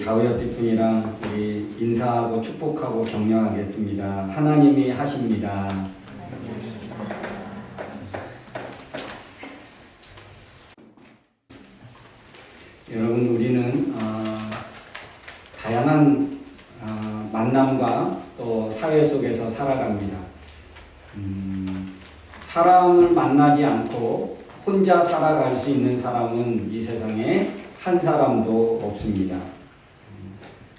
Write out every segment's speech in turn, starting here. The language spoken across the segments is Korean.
좌우협뒷분이랑 우리 인사하고 축복하고 격려하겠습니다. 하나님이 하십니다. 여러분, 우리는 다양한 만남과 또 사회 속에서 살아갑니다. 사람을 만나지 않고 혼자 살아갈 수 있는 사람은 이 세상에 한 사람도 없습니다.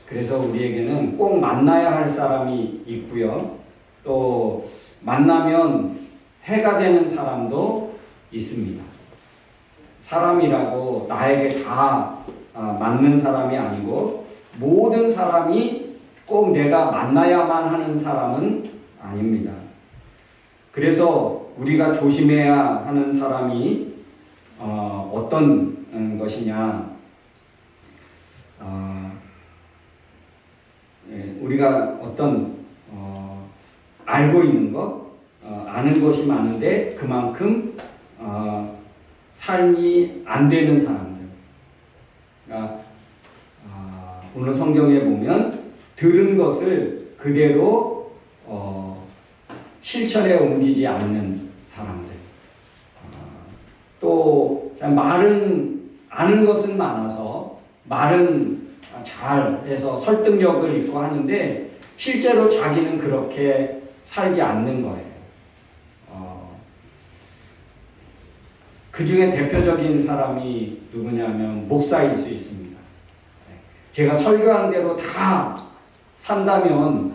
그래서 우리에게는 꼭 만나야 할 사람이 있고요. 또 만나면 해가 되는 사람도 있습니다. 사람이라고 나에게 다 맞는 사람이 아니고 모든 사람이 꼭 내가 만나야만 하는 사람은 아닙니다. 그래서 우리가 조심해야 하는 사람이 어떤 것이냐? 우리가 어떤 알고 있는 것, 아는 것이 많은데 그만큼 삶이 안 되는 사람들. 그러니까 오늘 성경에 보면 들은 것을 그대로 실천에 옮기지 않는 사람들. 또 말은 아는 것은 많아서 말은 잘해서 설득력을 있고 하는데 실제로 자기는 그렇게 살지 않는 거예요. 그 중에 대표적인 사람이 누구냐면 목사일 수 있습니다. 제가 설교한 대로 다 산다면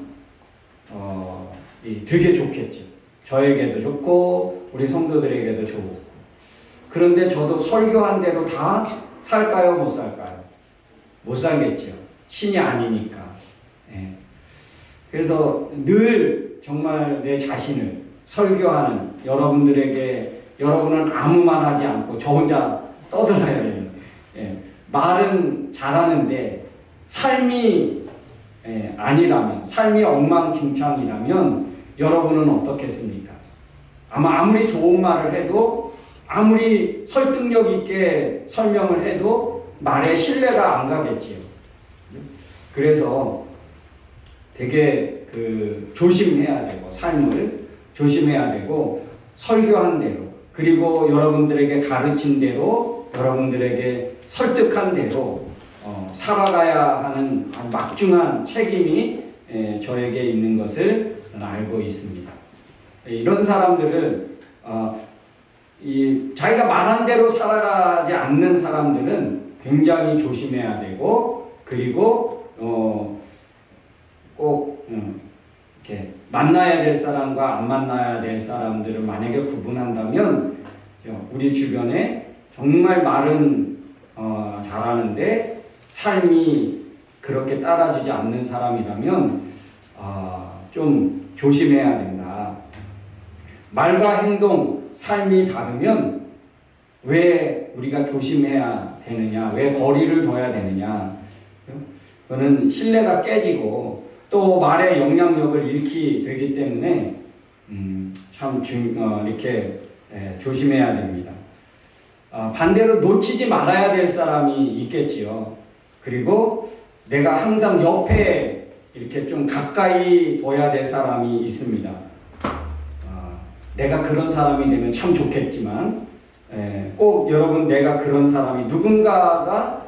되게 좋겠죠. 저에게도 좋고 우리 성도들에게도 좋고. 그런데 저도 설교한 대로 다 살까요? 못 살까요? 못 살겠죠. 신이 아니니까. 그래서 늘 정말 내 자신을 설교하는 여러분은 아무 말 하지 않고 저 혼자 떠들어야 돼요. 말은 잘하는데 삶이 아니라면, 삶이 엉망진창이라면 여러분은 어떻겠습니까? 아마 아무리 좋은 말을 해도, 아무리 설득력 있게 설명을 해도 말에 신뢰가 안 가겠지요. 그래서 되게 조심해야 되고, 삶을 조심해야 되고, 설교한 대로, 그리고 여러분들에게 가르친 대로, 여러분들에게 설득한 대로 살아가야 하는 막중한 책임이 저에게 있는 것을 알고 있습니다. 이런 사람들은 자기가 말한 대로 살아가지 않는 사람들은 굉장히 조심해야 되고, 그리고 꼭 이렇게 만나야 될 사람과 안 만나야 될 사람들을 만약에 구분한다면 우리 주변에 정말 말은 잘하는데 삶이 그렇게 따라주지 않는 사람이라면 좀 조심해야 된다. 말과 행동, 삶이 다르면 왜 우리가 조심해야 되느냐? 왜 거리를 둬야 되느냐? 그거는 신뢰가 깨지고 또 말의 영향력을 잃게 되기 때문에 참 이렇게 조심해야 됩니다. 반대로 놓치지 말아야 될 사람이 있겠지요. 그리고 내가 항상 옆에 이렇게 좀 가까이 둬야 될 사람이 있습니다. 내가 그런 사람이 되면 참 좋겠지만 꼭 여러분, 내가 그런 사람이 누군가가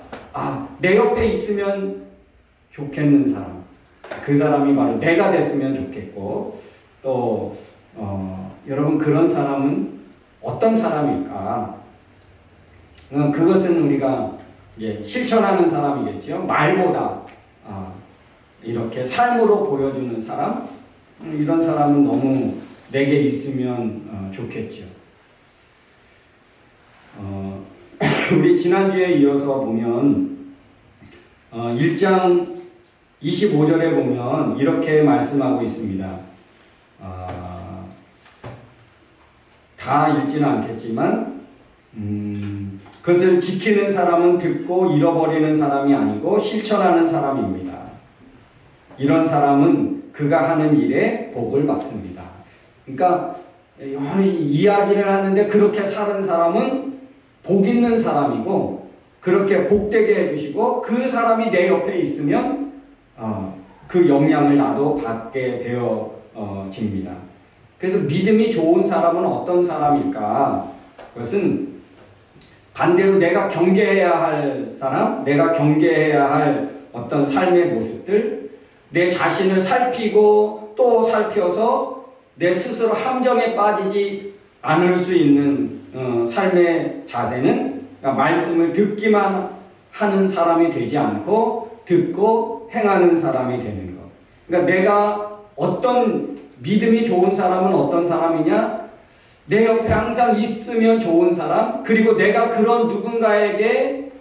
내 옆에 있으면 좋겠는 사람, 그 사람이 바로 내가 됐으면 좋겠고, 또 여러분, 그런 사람은 어떤 사람일까? 그것은 우리가 실천하는 사람이겠죠. 말보다 이렇게 삶으로 보여주는 사람, 이런 사람은 너무 내게 있으면 좋겠죠. 우리 지난주에 이어서 보면 1장 25절에 보면 이렇게 말씀하고 있습니다. 다 읽지는 않겠지만 그것을 지키는 사람은 듣고 잃어버리는 사람이 아니고 실천하는 사람입니다. 이런 사람은 그가 하는 일에 복을 받습니다. 그러니까 이야기를 하는데 그렇게 사는 사람은 복 있는 사람이고, 그렇게 복되게 해주시고 그 사람이 내 옆에 있으면 그 영향을 나도 받게 되어집니다. 그래서 믿음이 좋은 사람은 어떤 사람일까? 그것은 반대로 내가 경계해야 할 사람, 내가 경계해야 할 어떤 삶의 모습들, 내 자신을 살피고 또 살펴서 내 스스로 함정에 빠지지 않을 수 있는 삶의 자세는, 그러니까 말씀을 듣기만 하는 사람이 되지 않고 듣고 행하는 사람이 되는 것. 그러니까 내가 어떤 믿음이 좋은 사람은 어떤 사람이냐? 내 옆에 항상 있으면 좋은 사람, 그리고 내가 그런 누군가에게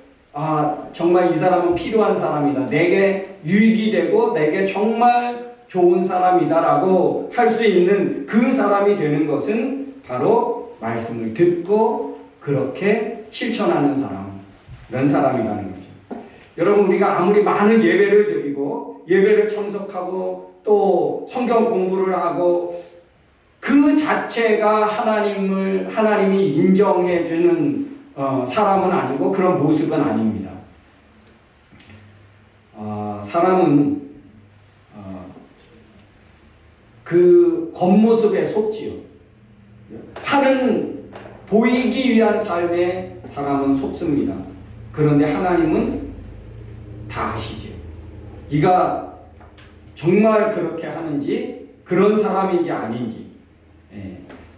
정말 이 사람은 필요한 사람이다, 내게 유익이 되고 내게 정말 좋은 사람이다라고 할 수 있는 그 사람이 되는 것은 바로 말씀을 듣고 그렇게 실천하는 사람, 이런 사람이라는 거죠. 여러분, 우리가 아무리 많은 예배를 드리고 예배를 참석하고 또 성경 공부를 하고 그 자체가 하나님이 인정해 주는 사람은 아니고 그런 모습은 아닙니다. 사람은 그 겉모습에 속지요. 하는 보이기 위한 삶에 사람은 속습니다. 그런데 하나님은 다 아시죠. 이가 정말 그렇게 하는지, 그런 사람인지 아닌지.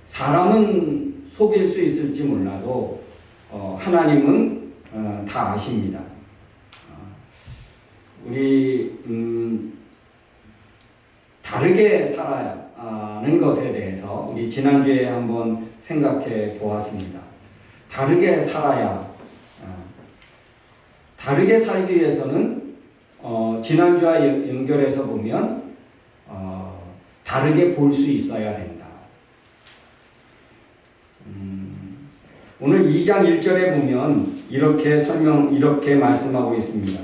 사람은 속일 수 있을지 몰라도 하나님은 다 아십니다. 우리 다르게 살아야 하는 것에 대해서 우리 지난주에 한번 생각해 보았습니다. 다르게 살아야, 다르게 살기 위해서는 지난주와 연결해서 보면 다르게 볼 수 있어야 된다. 오늘 2장 1절에 보면 이렇게 말씀하고 있습니다.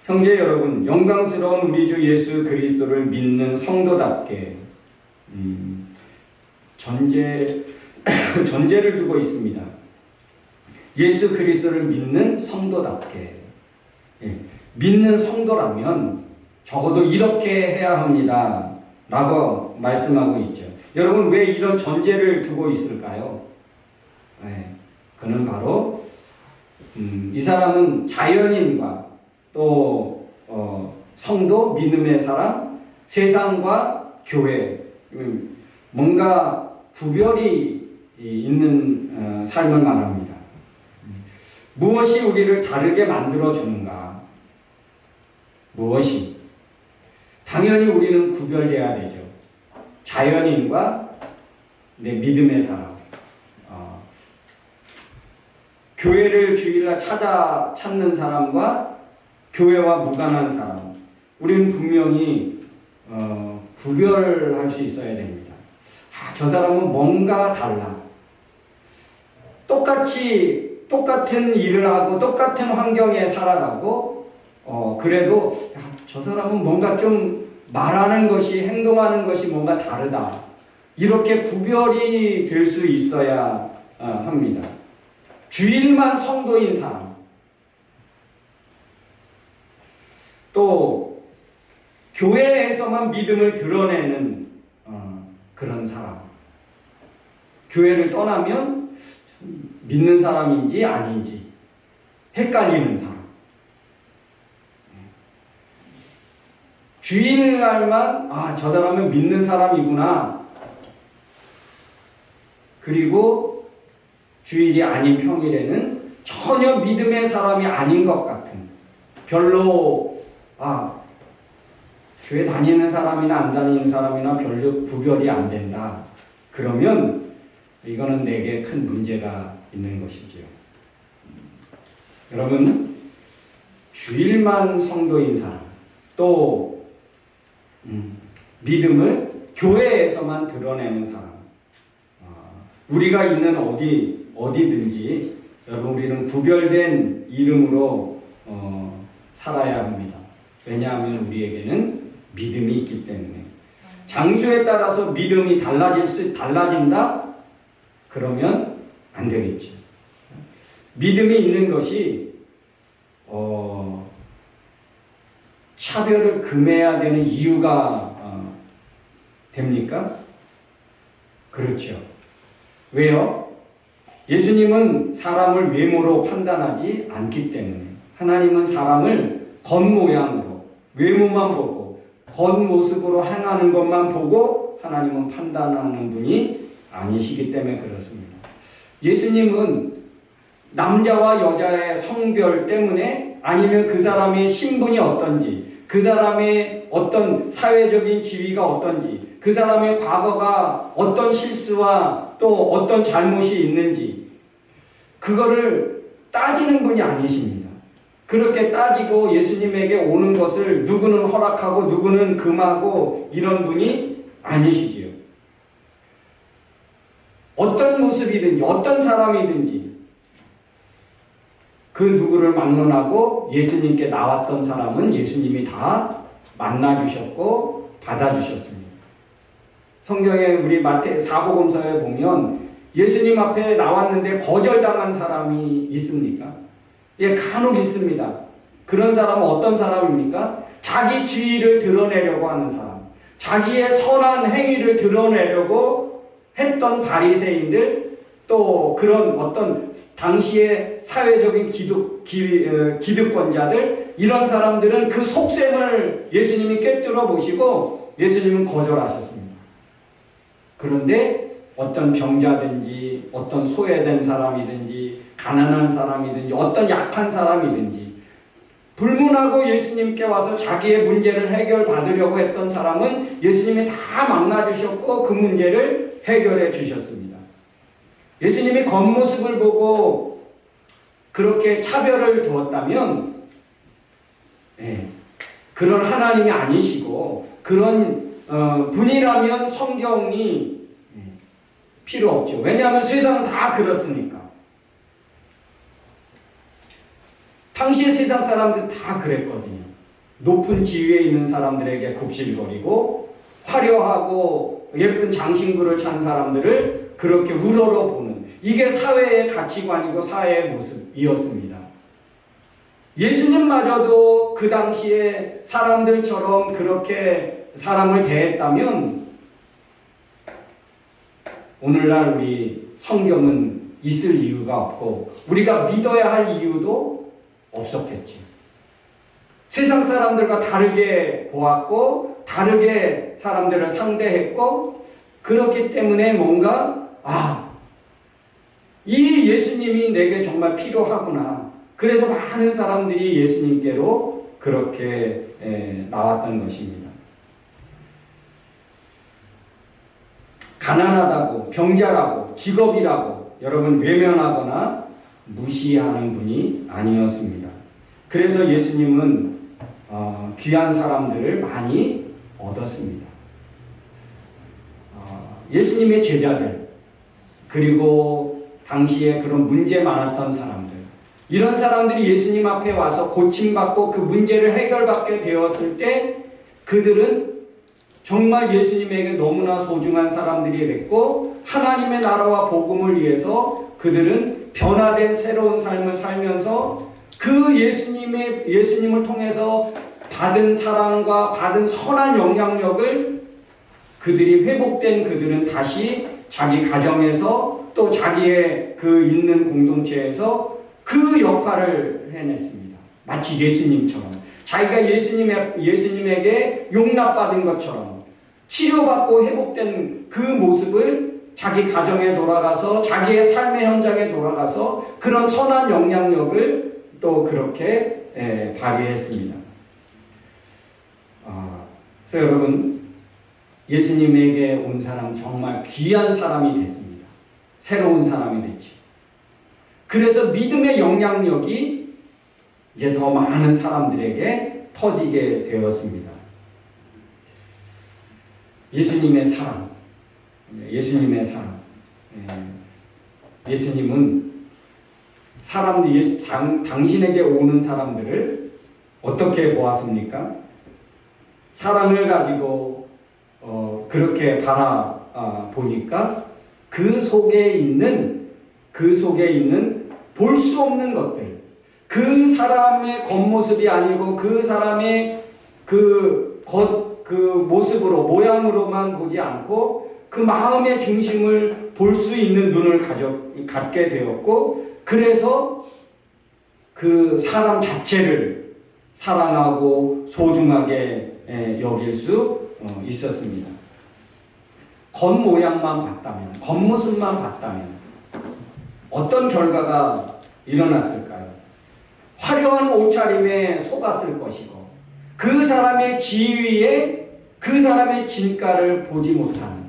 형제 여러분, 영광스러운 우리 주 예수 그리스도를 믿는 성도답게 전제를 두고 있습니다. 예수 그리스도를 믿는 성도답게. 믿는 성도라면 적어도 이렇게 해야 합니다 라고 말씀하고 있죠. 여러분, 왜 이런 전제를 두고 있을까요? 그는 바로 이 사람은 자연인과 또 성도, 믿음의 사람, 세상과 교회, 뭔가 구별이 있는 삶을 말합니다. 무엇이 우리를 다르게 만들어주는가? 무엇이? 당연히 우리는 구별돼야 되죠. 자연인과 내 믿음의 사람, 교회를 주일날 찾는 사람과 교회와 무관한 사람, 우리는 분명히 구별할 수 있어야 됩니다. 저 사람은 뭔가 달라. 똑같은 일을 하고 똑같은 환경에 살아가고 그래도 저 사람은 뭔가 좀 말하는 것이, 행동하는 것이 뭔가 다르다. 이렇게 구별이 될 수 있어야 합니다. 주일만 성도인 사람, 또 교회에서만 믿음을 드러내는 그런 사람, 교회를 떠나면 믿는 사람인지 아닌지 헷갈리는 사람, 주일날만 저 사람은 믿는 사람이구나, 그리고 주일이 아닌 평일에는 전혀 믿음의 사람이 아닌 것 같은, 별로 교회 다니는 사람이나 안 다니는 사람이나 별로 구별이 안 된다. 그러면 이거는 내게 큰 문제가 있는 것이지요. 여러분, 주일만 성도인 사람, 또 믿음을 교회에서만 드러내는 사람, 우리가 있는 어디든지 여러분, 우리는 구별된 이름으로 살아야 합니다. 왜냐하면 우리에게는 믿음이 있기 때문에. 장소에 따라서 믿음이 달라진다? 그러면 안 되겠죠. 믿음이 있는 것이 차별을 금해야 되는 이유가 됩니까? 그렇죠. 왜요? 예수님은 사람을 외모로 판단하지 않기 때문에. 하나님은 사람을 겉모양으로, 외모만 보고 겉모습으로 행하는 것만 보고 하나님은 판단하는 분이 아니시기 때문에 그렇습니다. 예수님은 남자와 여자의 성별 때문에 아니면 그 사람의 신분이 어떤지, 그 사람의 어떤 사회적인 지위가 어떤지, 그 사람의 과거가 어떤 실수와 또 어떤 잘못이 있는지 그거를 따지는 분이 아니십니다. 그렇게 따지고 예수님에게 오는 것을 누구는 허락하고 누구는 금하고 이런 분이 아니시지요. 어떤 모습이든지 어떤 사람이든지 그 누구를 막론하고 예수님께 나왔던 사람은 예수님이 다 만나주셨고 받아주셨습니다. 성경에 우리 사복음서에 보면 예수님 앞에 나왔는데 거절당한 사람이 있습니까? 예, 간혹 있습니다. 그런 사람은 어떤 사람입니까? 자기 지위를 드러내려고 하는 사람, 자기의 선한 행위를 드러내려고 했던 바리새인들, 또 그런 어떤 당시의 사회적인 기득권자들, 이런 사람들은 그 속셈을 예수님이 꿰뚫어 보시고 예수님은 거절하셨습니다. 그런데 어떤 병자든지 어떤 소외된 사람이든지 가난한 사람이든지 어떤 약한 사람이든지 불문하고 예수님께 와서 자기의 문제를 해결받으려고 했던 사람은 예수님이 다 만나주셨고 그 문제를 해결해 주셨습니다. 예수님이 겉모습을 보고 그렇게 차별을 두었다면 그런 하나님이 아니시고 그런 분이라면 성경이 필요 없죠. 왜냐하면 세상은 다 그렇으니까. 당시의 세상 사람들 다 그랬거든요. 높은 지위에 있는 사람들에게 굽실거리고 화려하고 예쁜 장신구를 찬 사람들을 그렇게 우러러 보는, 이게 사회의 가치관이고 사회의 모습이었습니다. 예수님마저도 그 당시에 사람들처럼 그렇게 사람을 대했다면 오늘날 우리 성경은 있을 이유가 없고 우리가 믿어야 할 이유도 없었겠죠. 세상 사람들과 다르게 보았고 다르게 사람들을 상대했고 그렇기 때문에 뭔가 이 예수님이 내게 정말 필요하구나. 그래서 많은 사람들이 예수님께로 그렇게 나왔던 것입니다. 가난하다고, 병자라고, 직업이라고 여러분 외면하거나 무시하는 분이 아니었습니다. 그래서 예수님은 귀한 사람들을 많이 얻었습니다. 예수님의 제자들, 그리고 당시에 그런 문제 많았던 사람들, 이런 사람들이 예수님 앞에 와서 고침받고 그 문제를 해결받게 되었을 때 그들은 정말 예수님에게 너무나 소중한 사람들이 됐고 하나님의 나라와 복음을 위해서 그들은 변화된 새로운 삶을 살면서 그 예수님을 통해서 받은 사랑과 받은 선한 영향력을 그들이 회복된 그들은 다시 자기 가정에서 또 자기의 그 있는 공동체에서 그 역할을 해냈습니다. 마치 예수님처럼 자기가 예수님에게 용납받은 것처럼 치료받고 회복된 그 모습을 자기 가정에 돌아가서 자기의 삶의 현장에 돌아가서 그런 선한 영향력을 또 그렇게 발휘했습니다. 그래서 여러분 예수님에게 온 사람 정말 귀한 사람이 됐습니다. 새로운 사람이 됐죠. 그래서 믿음의 영향력이 이제 더 많은 사람들에게 퍼지게 되었습니다. 예수님의 사랑, 예수님의 사랑. 예수님은 당신에게 오는 사람들을 어떻게 보았습니까? 사랑을 가지고 그렇게 바라보니까 그 속에 있는 볼 수 없는 것들, 그 사람의 겉모습이 아니고 그 사람의 그 모습으로, 모양으로만 보지 않고 그 마음의 중심을 볼 수 있는 눈을 갖게 되었고, 그래서 그 사람 자체를 사랑하고 소중하게 여길 수 있었습니다. 겉모양만 봤다면, 겉모습만 봤다면 어떤 결과가 일어났을까요? 화려한 옷차림에 속았을 것이고, 그 사람의 지위에 그 사람의 진가를 보지 못하는,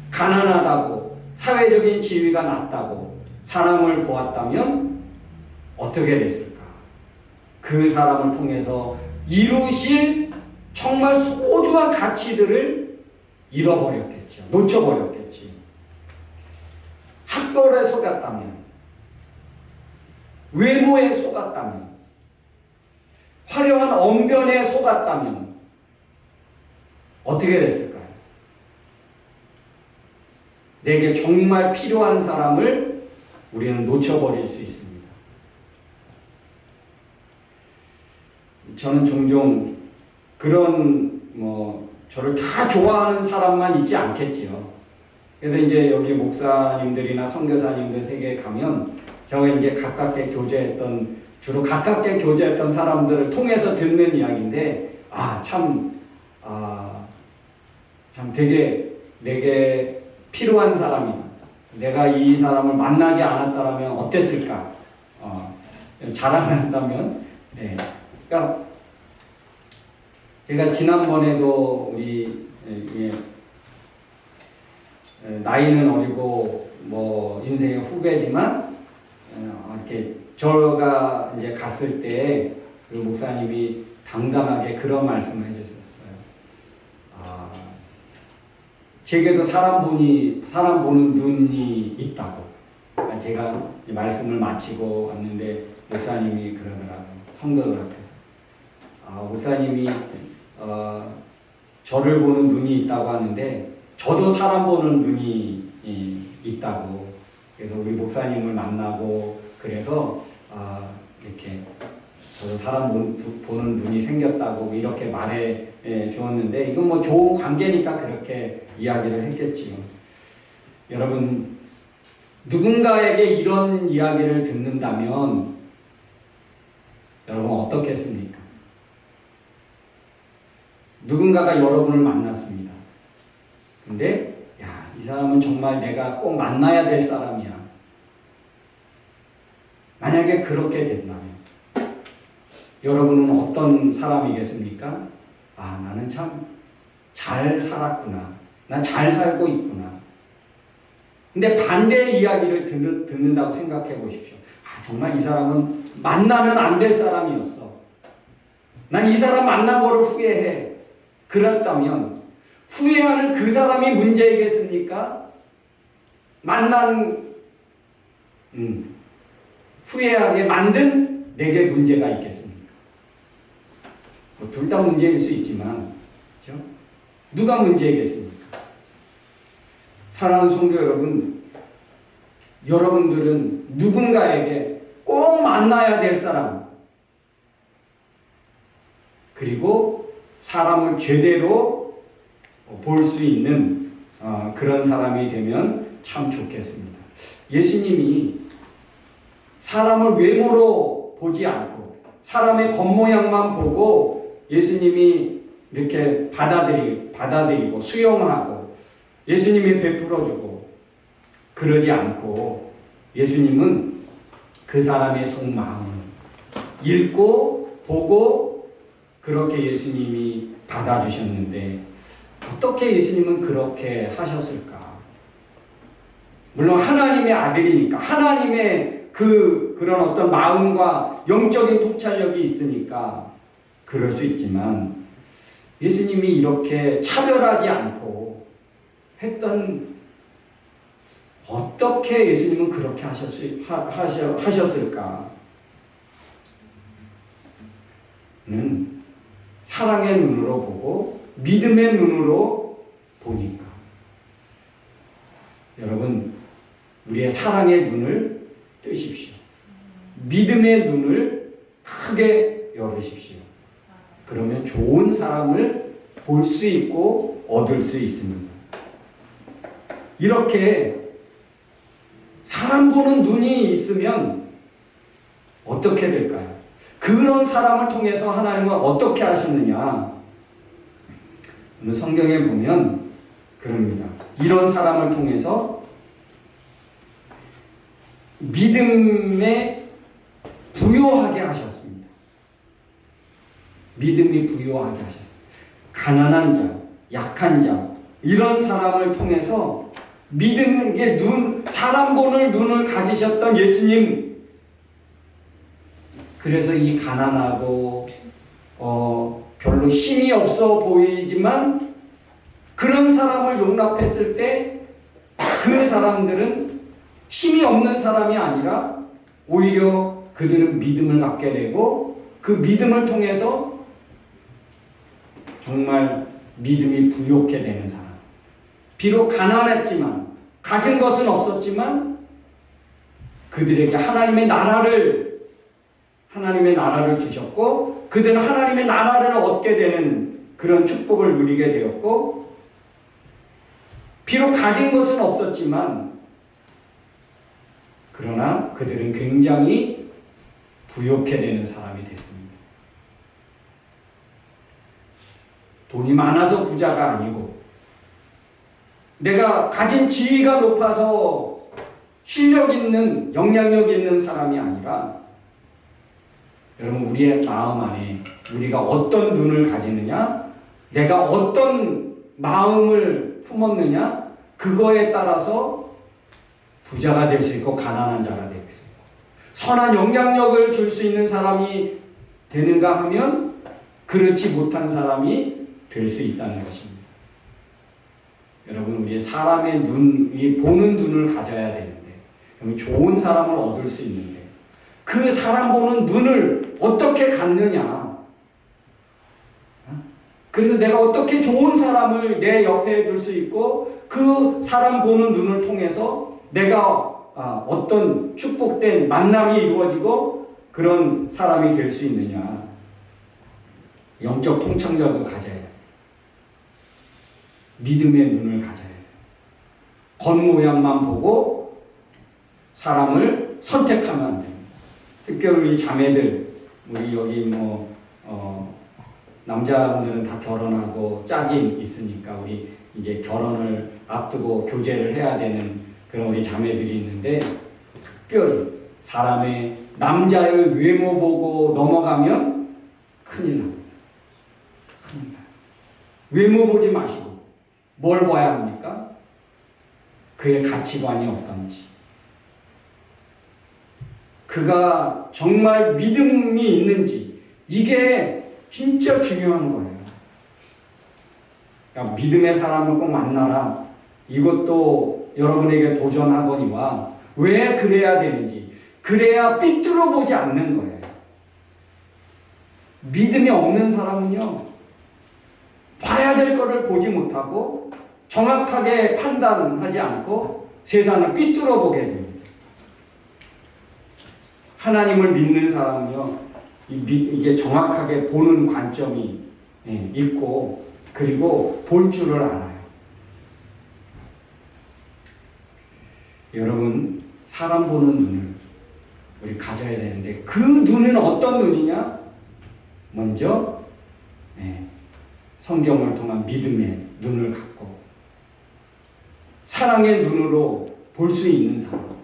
가난하다고 사회적인 지위가 낮다고 사람을 보았다면 어떻게 됐을까? 그 사람을 통해서 이루실 정말 소중한 가치들을 잃어버렸겠죠. 놓쳐버렸겠지. 학벌에 속았다면, 외모에 속았다면, 화려한 언변에 속았다면 어떻게 됐을까요? 내게 정말 필요한 사람을 우리는 놓쳐버릴 수 있습니다. 저는 종종 그런 저를 다 좋아하는 사람만 있지 않겠지요. 그래서 이제 여기 목사님들이나 선교사님들 세계에 가면 제가 이제 주로 가깝게 교제했던 사람들을 통해서 듣는 이야기인데, 참 되게 내게 필요한 사람이다. 내가 이 사람을 만나지 않았다면 어땠을까? 자랑을 한다면, 네. 그러니까 제가 지난번에도 우리 나이는 어리고 인생의 후배지만 이렇게 저가 이제 갔을 때 그 목사님이 당당하게 그런 말씀을 해주셨어요. 제게도 사람 보는 눈이 있다고. 제가 말씀을 마치고 왔는데 목사님이 그러더라고요. 성도들 앞에서. 목사님이 저를 보는 눈이 있다고 하는데 저도 사람 보는 눈이 있다고. 그래서 우리 목사님을 만나고 그래서 이렇게 저도 사람 보는 눈이 생겼다고 이렇게 말해 주었는데, 이건 좋은 관계니까 그렇게 이야기를 했겠지요. 여러분, 누군가에게 이런 이야기를 듣는다면 여러분 어떻겠습니까? 누군가가 여러분을 만났습니다. 근데 이 사람은 정말 내가 꼭 만나야 될 사람이야. 만약에 그렇게 된다면 여러분은 어떤 사람이겠습니까? 나는 참 잘 살았구나. 난 잘 살고 있구나. 근데 반대의 이야기를 듣는다고 생각해 보십시오. 정말 이 사람은 만나면 안 될 사람이었어. 난 이 사람 만난 거를 후회해. 그렇다면 후회하는 그 사람이 문제이겠습니까? 후회하게 만든 내게 문제가 있겠습니까? 둘 다 문제일 수 있지만, 그렇죠? 누가 문제이겠습니까? 사랑하는 성도 여러분, 여러분들은 누군가에게 꼭 만나야 될 사람, 그리고 사람을 제대로 볼 수 있는 그런 사람이 되면 참 좋겠습니다. 예수님이 사람을 외모로 보지 않고 사람의 겉모양만 보고 예수님이 이렇게 받아들이고 수용하고 예수님이 베풀어주고 그러지 않고, 예수님은 그 사람의 속마음을 읽고 보고 그렇게 예수님이 받아주셨는데, 어떻게 예수님은 그렇게 하셨을까? 물론 하나님의 아들이니까 하나님의 그런 어떤 마음과 영적인 통찰력이 있으니까 그럴 수 있지만, 예수님이 이렇게 차별하지 않고 했던, 어떻게 예수님은 그렇게 하셨을까? 는 사랑의 눈으로 보고 믿음의 눈으로 보니까. 여러분, 우리의 사랑의 눈을 뜨십시오. 믿음의 눈을 크게 열으십시오. 그러면 좋은 사람을 볼 수 있고 얻을 수 있습니다. 이렇게 사람 보는 눈이 있으면 어떻게 될까요? 그런 사람을 통해서 하나님은 어떻게 하셨느냐? 오늘 성경에 보면 그럽니다. 이런 사람을 통해서 믿음에 부요하게 하셨습니다. 믿음이 부요하게 하셨습니다. 가난한 자, 약한 자, 이런 사람을 통해서 믿음의 사람 보는 눈을 가지셨던 예수님. 그래서 이 가난하고 별로 힘이 없어 보이지만 그런 사람을 용납했을 때 그 사람들은 힘이 없는 사람이 아니라 오히려 그들은 믿음을 갖게 되고 그 믿음을 통해서 정말 믿음이 부욕해 되는 사람. 비록 가난했지만 가진 것은 없었지만 그들에게 하나님의 나라를 주셨고 그들은 하나님의 나라를 얻게 되는 그런 축복을 누리게 되었고 비록 가진 것은 없었지만 그러나 그들은 굉장히 부욕해 되는 사람이 됐습니다. 돈이 많아서 부자가 아니고 내가 가진 지위가 높아서 실력 있는 영향력 있는 사람이 아니라 여러분 우리의 마음 안에 우리가 어떤 눈을 가지느냐 내가 어떤 마음을 품었느냐 그거에 따라서 부자가 될 수 있고 가난한 자가 될 수 있고 선한 영향력을 줄 수 있는 사람이 되는가 하면 그렇지 못한 사람이 될 수 있다는 것입니다. 여러분 우리의 사람의 이 보는 눈을 가져야 되는데 좋은 사람을 얻을 수 있는데 그 사람 보는 눈을 어떻게 갖느냐. 그래서 내가 어떻게 좋은 사람을 내 옆에 둘 수 있고 그 사람 보는 눈을 통해서 내가 어떤 축복된 만남이 이루어지고 그런 사람이 될 수 있느냐. 영적 통찰력을 가져야 돼. 믿음의 눈을 가져야 돼. 겉모양만 보고 사람을 선택하면 안 됩니다. 특별히 우리 자매들, 우리 여기 남자분들은 다 결혼하고 짝이 있으니까 우리 이제 결혼을 앞두고 교제를 해야 되는 그런 우리 자매들이 있는데 특별히 사람의 남자의 외모 보고 넘어가면 큰일 납니다. 큰일 나요. 외모 보지 마시고 뭘 봐야 합니까? 그의 가치관이 어떤지 그가 정말 믿음이 있는지 이게 진짜 중요한 거예요. 그러니까 믿음의 사람을 꼭 만나라. 이것도 여러분에게 도전하거니와 왜 그래야 되는지 그래야 삐뚤어 보지 않는 거예요. 믿음이 없는 사람은요 봐야 될 거를 보지 못하고 정확하게 판단하지 않고 세상을 삐뚤어 보게 됩니다. 하나님을 믿는 사람은요 이게 정확하게 보는 관점이 있고 그리고 볼 줄을 알아요. 여러분 사람 보는 눈을 우리 가져야 되는데 그 눈은 어떤 눈이냐? 먼저 성경을 통한 믿음의 눈을 갖고 사랑의 눈으로 볼 수 있는 사람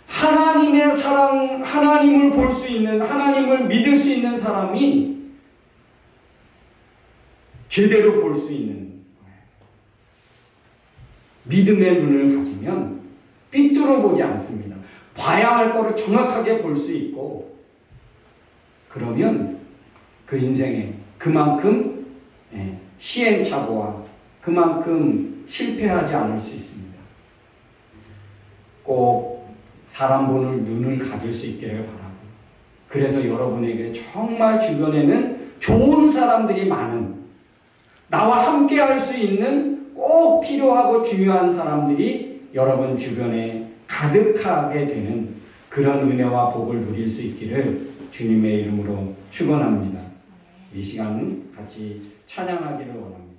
하나님의 사랑, 하나님을 볼 수 있는 하나님을 믿을 수 있는 사람이 제대로 볼 수 있는 거예요. 믿음의 눈을 가지면 삐뚤어 보지 않습니다. 봐야 할 거를 정확하게 볼 수 있고 그러면 그 인생에 그만큼 시행착오와 그만큼 실패하지 않을 수 있습니다. 꼭 사람 보는 눈을 가질 수 있기를 바라고 그래서 여러분에게 정말 주변에는 좋은 사람들이 많은 나와 함께 할 수 있는 꼭 필요하고 중요한 사람들이 여러분 주변에 가득하게 되는 그런 은혜와 복을 누릴 수 있기를 주님의 이름으로 축원합니다. 이 시간 같이 찬양하기를 원합니다.